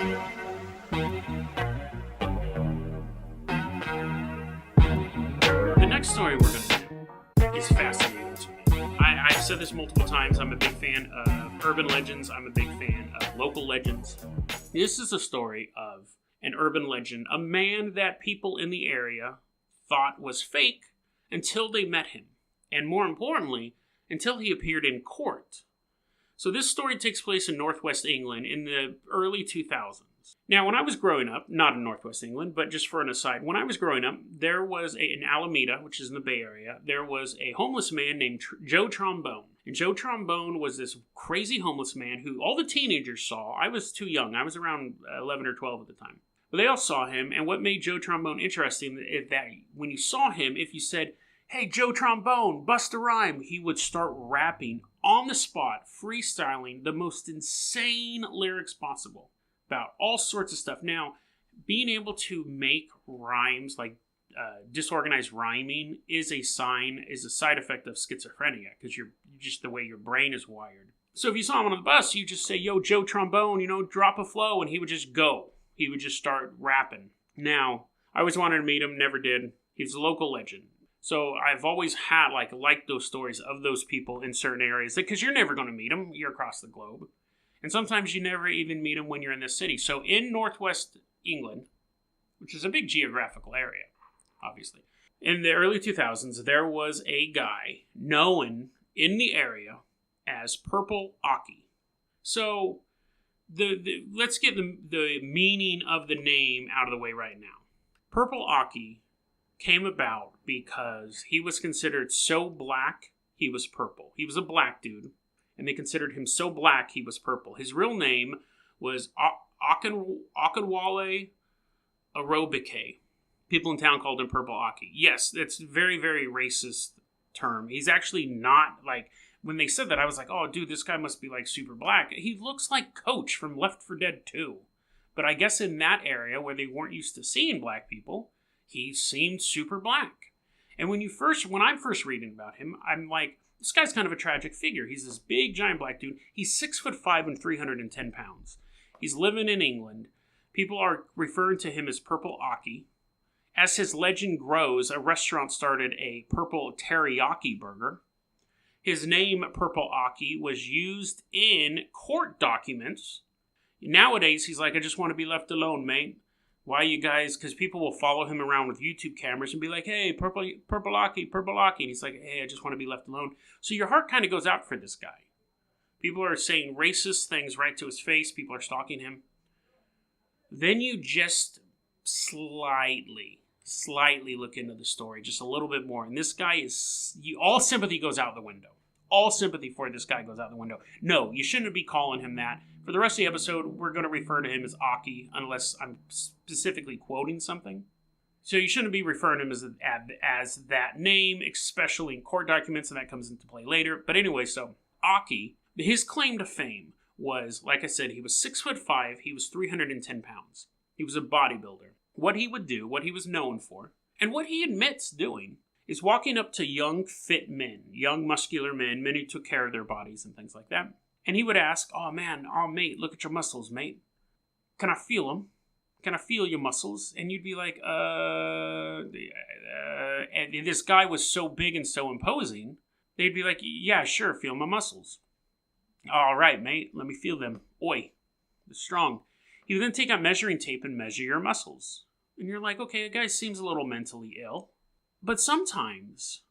The next story we're going to do is fascinating to me. I've said this multiple times. I'm a big fan of urban legends. I'm a big fan of local legends. This is a story of an urban legend, a man that people in the area thought was fake until they met him. And more importantly, until he appeared in court. So this story takes place in northwest England in the early 2000s. Now, when I was growing up, not in northwest England, but just for an aside, when I was growing up, there was in Alameda, which is in the Bay Area, there was a homeless man named Joe Trombone. And Joe Trombone was this crazy homeless man who all the teenagers saw. I was too young. I was around 11 or 12 at the time. But they all saw him, and what made Joe Trombone interesting is that when you saw him, if you said, "Hey, Joe Trombone, bust a rhyme," he would start rapping on the spot, freestyling the most insane lyrics possible about all sorts of stuff. Now, being able to make rhymes, like disorganized rhyming, is a side effect of schizophrenia, because you're just the way your brain is wired. So if you saw him on the bus, you just say, "Yo, Joe Trombone, drop a flow," and he would just go. He would just start rapping. Now, I always wanted to meet him, never did. He's a local legend. So I've always had liked those stories of those people in certain areas, because you're never going to meet them. You're across the globe. And sometimes you never even meet them when you're in this city. So in northwest England, which is a big geographical area, obviously, in the early 2000s, there was a guy known in the area as Purple Aki. So let's get the meaning of the name out of the way right now. Purple Aki came about because he was considered so black, he was purple. He was a black dude, and they considered him so black, he was purple. His real name was Akinwale Arobike. People in town called him Purple Aki. Yes, it's a very, very racist term. He's actually not, when they said that, I was like, oh, dude, this guy must be, super black. He looks like Coach from Left 4 Dead 2. But I guess in that area, where they weren't used to seeing black people, he seemed super black. And when I'm first reading about him, I'm like, this guy's kind of a tragic figure. He's this big, giant black dude. He's 6'5" and 310 pounds. He's living in England. People are referring to him as Purple Aki. As his legend grows, a restaurant started a purple teriyaki burger. His name, Purple Aki, was used in court documents. Nowadays, he's like, "I just want to be left alone, mate. Why you guys?" Because people will follow him around with YouTube cameras and be like, "Hey, Purple Aki, Purple Aki." And he's like, "Hey, I just want to be left alone." So your heart kind of goes out for this guy. People are saying racist things right to his face. People are stalking him. Then you just slightly look into the story, just a little bit more. And this guy all sympathy goes out the window. All sympathy for this guy goes out the window. No, you shouldn't be calling him that. For the rest of the episode, we're going to refer to him as Aki, unless I'm specifically quoting something. So you shouldn't be referring to him as that name, especially in court documents, and that comes into play later. But anyway, so Aki, his claim to fame was, like I said, he was 6'5", he was 310 pounds. He was a bodybuilder. What he would do, what he was known for, and what he admits doing, is walking up to young, fit men, young, muscular men who took care of their bodies and things like that. And he would ask, "Oh, man, mate, look at your muscles, mate. Can I feel them? Can I feel your muscles?" And you'd be like, and this guy was so big and so imposing, they'd be like, "Yeah, sure, feel my muscles." "All right, mate, let me feel them. Oi, they're strong." He would then take out measuring tape and measure your muscles. And you're like, okay, the guy seems a little mentally ill. But sometimes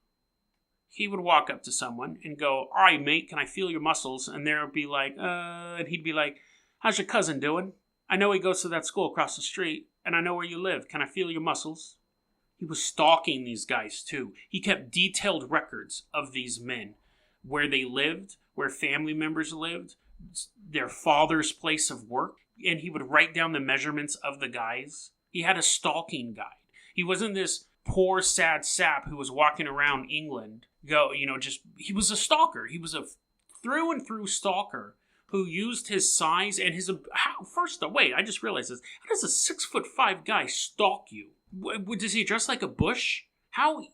he would walk up to someone and go, "All right, mate, can I feel your muscles?" And they'd be like, and he'd be like, "How's your cousin doing? I know he goes to that school across the street, and I know where you live. Can I feel your muscles?" He was stalking these guys too. He kept detailed records of these men, where they lived, where family members lived, their father's place of work, and he would write down the measurements of the guys. He had a stalking guide. He wasn't this poor, sad sap who was walking around England. He was a stalker. He was a through and through stalker who used his size and his... I just realized this. How does a 6'5" guy stalk you? Does he dress like a bush? How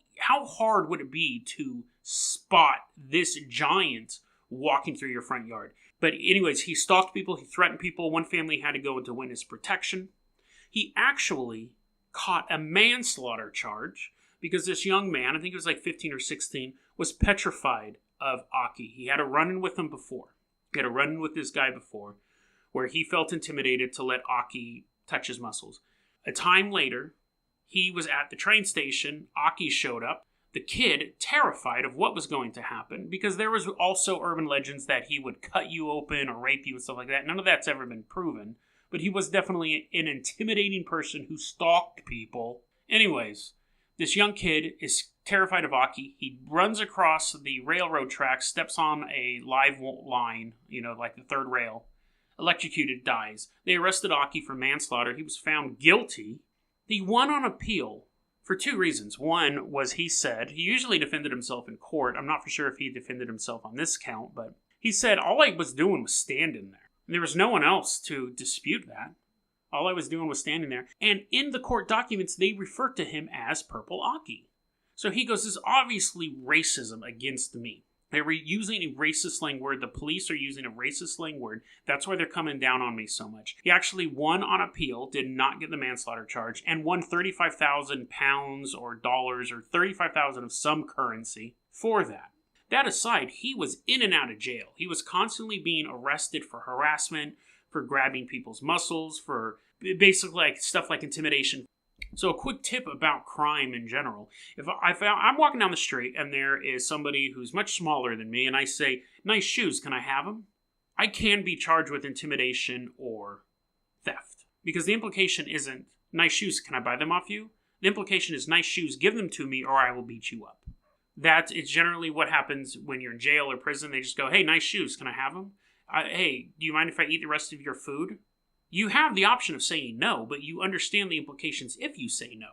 hard would it be to spot this giant walking through your front yard? But anyways, he stalked people, he threatened people. One family had to go into witness protection. He actually caught a manslaughter charge because this young man, I think he was like 15 or 16, was petrified of Aki. He had a run-in with him before. He had a run-in with this guy before where he felt intimidated to let Aki touch his muscles. A time later, he was at the train station. Aki showed up. The kid, terrified of what was going to happen, because there was also urban legends that he would cut you open or rape you and stuff like that. None of that's ever been proven. But he was definitely an intimidating person who stalked people. Anyways, this young kid is terrified of Aki. He runs across the railroad tracks, steps on a live line, like the third rail, electrocuted, dies. They arrested Aki for manslaughter. He was found guilty. He won on appeal for two reasons. One was he usually defended himself in court. I'm not for sure if he defended himself on this count, but he said all I was doing was standing there. There was no one else to dispute that. All I was doing was standing there. And in the court documents, they refer to him as Purple Aki. So he goes, this is obviously racism against me. They were using a racist slang word. The police are using a racist slang word. That's why they're coming down on me so much. He actually won on appeal, did not get the manslaughter charge, and won 35,000 pounds or dollars or 35,000 of some currency for that. That aside, he was in and out of jail. He was constantly being arrested for harassment, for grabbing people's muscles, for basically like stuff like intimidation. So a quick tip about crime in general. If I'm walking down the street and there is somebody who's much smaller than me and I say, nice shoes, can I have them? I can be charged with intimidation or theft. Because the implication isn't, nice shoes, can I buy them off you? The implication is, nice shoes, give them to me or I will beat you up. That is generally what happens when you're in jail or prison. They just go, hey, nice shoes, can I have them? Hey, do you mind if I eat the rest of your food? You have the option of saying no, but you understand the implications if you say no.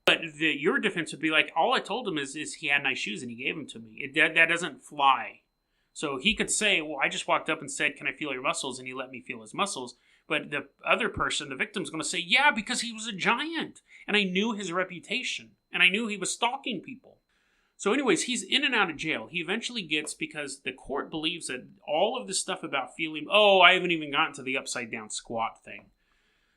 But your defense would be like, all I told him is he had nice shoes and he gave them to me. That doesn't fly. So he could say, well, I just walked up and said, can I feel your muscles? And he let me feel his muscles. But the other person, the victim's going to say, yeah, because he was a giant. And I knew his reputation. And I knew he was stalking people. So anyways, he's in and out of jail. He eventually gets, because the court believes that all of this stuff about feeling, I haven't even gotten to the upside down squat thing.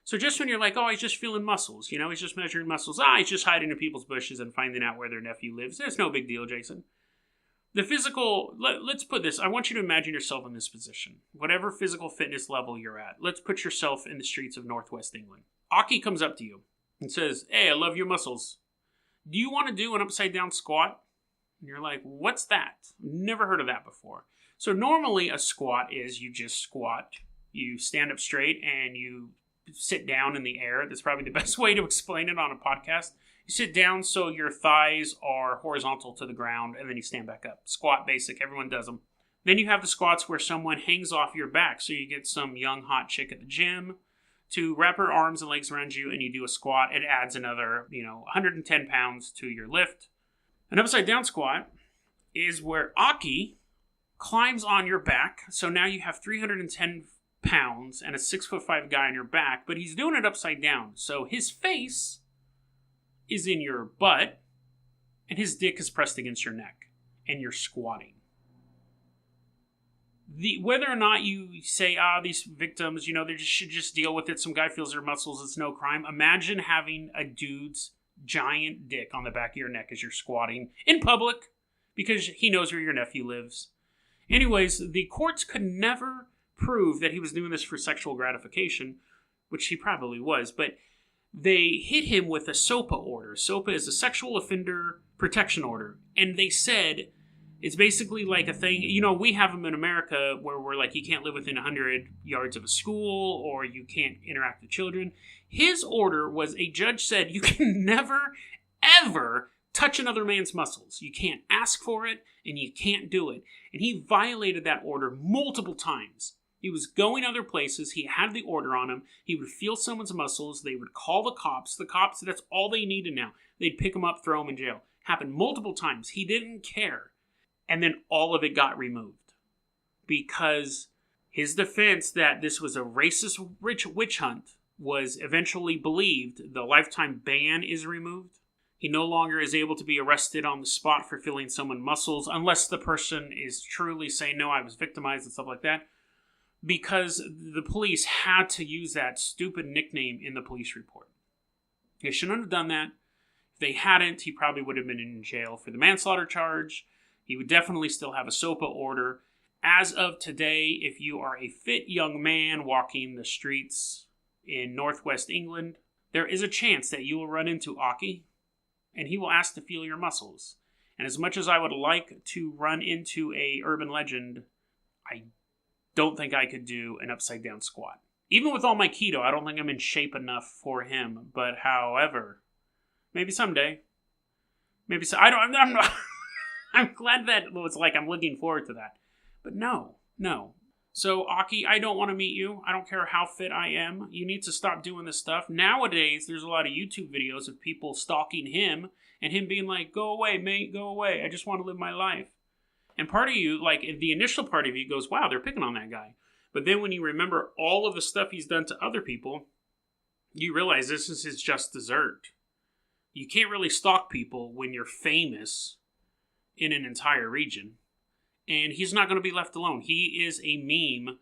So just when you're like, he's just feeling muscles, he's just measuring muscles. He's just hiding in people's bushes and finding out where their nephew lives. There's no big deal, Jason. The physical, let's put this, I want you to imagine yourself in this position. Whatever physical fitness level you're at, let's put yourself in the streets of Northwest England. Aki comes up to you and says, hey, I love your muscles. Do you want to do an upside down squat? And you're like, what's that? Never heard of that before. So normally a squat is you just squat. You stand up straight and you sit down in the air. That's probably the best way to explain it on a podcast. You sit down so your thighs are horizontal to the ground and then you stand back up. Squat basic. Everyone does them. Then you have the squats where someone hangs off your back. So you get some young hot chick at the gym to wrap her arms and legs around you and you do a squat. It adds another, 110 pounds to your lift. An upside down squat is where Aki climbs on your back. So now you have 310 pounds and a 6'5" guy on your back, but he's doing it upside down. So his face is in your butt and his dick is pressed against your neck and you're squatting. Whether or not you say, these victims, they should just deal with it. Some guy feels their muscles. It's no crime. Imagine having a dude's giant dick on the back of your neck as you're squatting in public because he knows where your nephew lives. Anyways, the courts could never prove that he was doing this for sexual gratification, which he probably was, but they hit him with a Sope Order. Sope is a sexual offender protection order, and they said it's basically like a thing, we have them in America where we're like, you can't live within 100 yards of a school or you can't interact with children. His order was, a judge said, you can never, ever touch another man's muscles. You can't ask for it, and you can't do it. And he violated that order multiple times. He was going other places. He had the order on him. He would feel someone's muscles. They would call the cops. The cops, that's all they needed now. They'd pick him up, throw him in jail. Happened multiple times. He didn't care. And then all of it got removed. Because his defense that this was a racist witch hunt was eventually believed. The lifetime ban is removed. He no longer is able to be arrested on the spot for feeling someone's muscles unless the person is truly saying, no, I was victimized and stuff like that. because the police had to use that stupid nickname in the police report. They shouldn't have done that. If they hadn't, he probably would have been in jail for the manslaughter charge. He would definitely still have a Sope Order. As of today, if you are a fit young man walking the streets in northwest England, there is a chance that you will run into Aki, and he will ask to feel your muscles. And as much as I would like to run into a urban legend, I don't think I could do an upside down squat. Even with all my keto, I don't think I'm in shape enough for him. But however, maybe someday. Maybe so. I'm not. I'm glad that it's like I'm looking forward to that. But no. So, Aki, I don't want to meet you. I don't care how fit I am. You need to stop doing this stuff. Nowadays, there's a lot of YouTube videos of people stalking him and him being like, go away, mate, go away. I just want to live my life. And part of you, like, the initial part of you goes, wow, they're picking on that guy. But then when you remember all of the stuff he's done to other people, you realize this is his just dessert. You can't really stalk people when you're famous in an entire region. And he's not going to be left alone. He is a meme.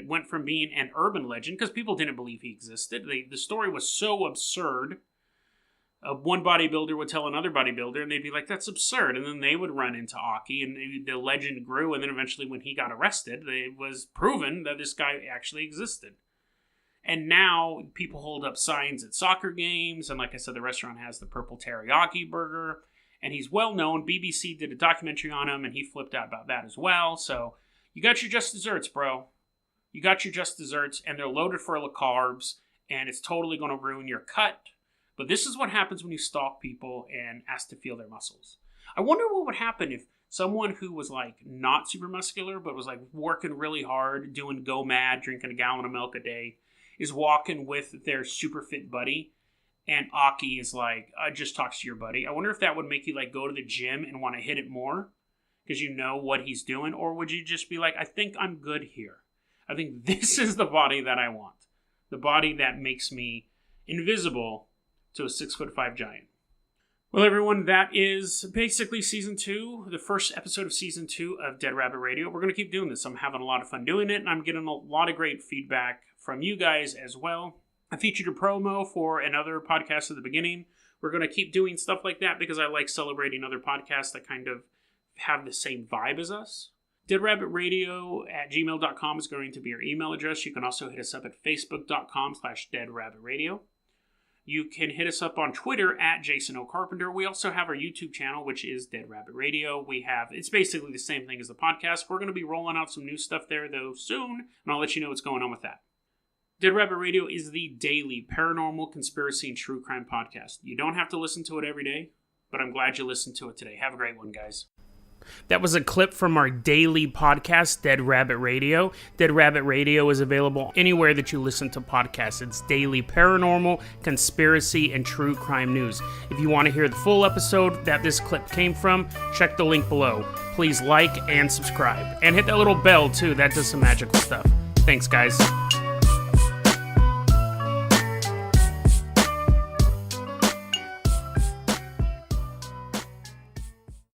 Went from being an urban legend, because people didn't believe he existed. The story was so absurd. One bodybuilder would tell another bodybuilder, and they'd be like, that's absurd. And then they would run into Aki, and the legend grew. And then eventually when he got arrested, it was proven that this guy actually existed. And now people hold up signs at soccer games. And like I said, the restaurant has the Purple Aki burger. And he's well known. BBC did a documentary on him, and he flipped out about that as well. So you got your just desserts, bro. You got your just desserts, and they're loaded full of carbs, and it's totally going to ruin your cut. But this is what happens when you stalk people and ask to feel their muscles. I wonder what would happen if someone who was like not super muscular, but was like working really hard, doing go mad, drinking a gallon of milk a day, is walking with their super fit buddy. And Aki is like, just talks to your buddy. I wonder if that would make you like go to the gym and want to hit it more because you know what he's doing. Or would you just be like, I think I'm good here. I think this is the body that I want. The body that makes me invisible to a 6'5" giant. Well, everyone, that is basically season 2, the first episode of season 2 of Dead Rabbit Radio. We're going to keep doing this. I'm having a lot of fun doing it, and I'm getting a lot of great feedback from you guys as well. I featured a promo for another podcast at the beginning. We're going to keep doing stuff like that because I like celebrating other podcasts that kind of have the same vibe as us. deadrabbitradio@gmail.com is going to be our email address. You can also hit us up at facebook.com/deadrabbitradio. You can hit us up on Twitter at Jason O. Carpenter. We also have our YouTube channel, which is Dead Rabbit Radio. It's basically the same thing as the podcast. We're going to be rolling out some new stuff there, though, soon, and I'll let you know what's going on with that. Dead Rabbit Radio is the daily paranormal, conspiracy, and true crime podcast. You don't have to listen to it every day, but I'm glad you listened to it today. Have a great one, guys. That was a clip from our daily podcast, Dead Rabbit Radio. Dead Rabbit Radio is available anywhere that you listen to podcasts. It's daily paranormal, conspiracy, and true crime news. If you want to hear the full episode that this clip came from, check the link below. Please like and subscribe. And hit that little bell, too. That does some magical stuff. Thanks, guys.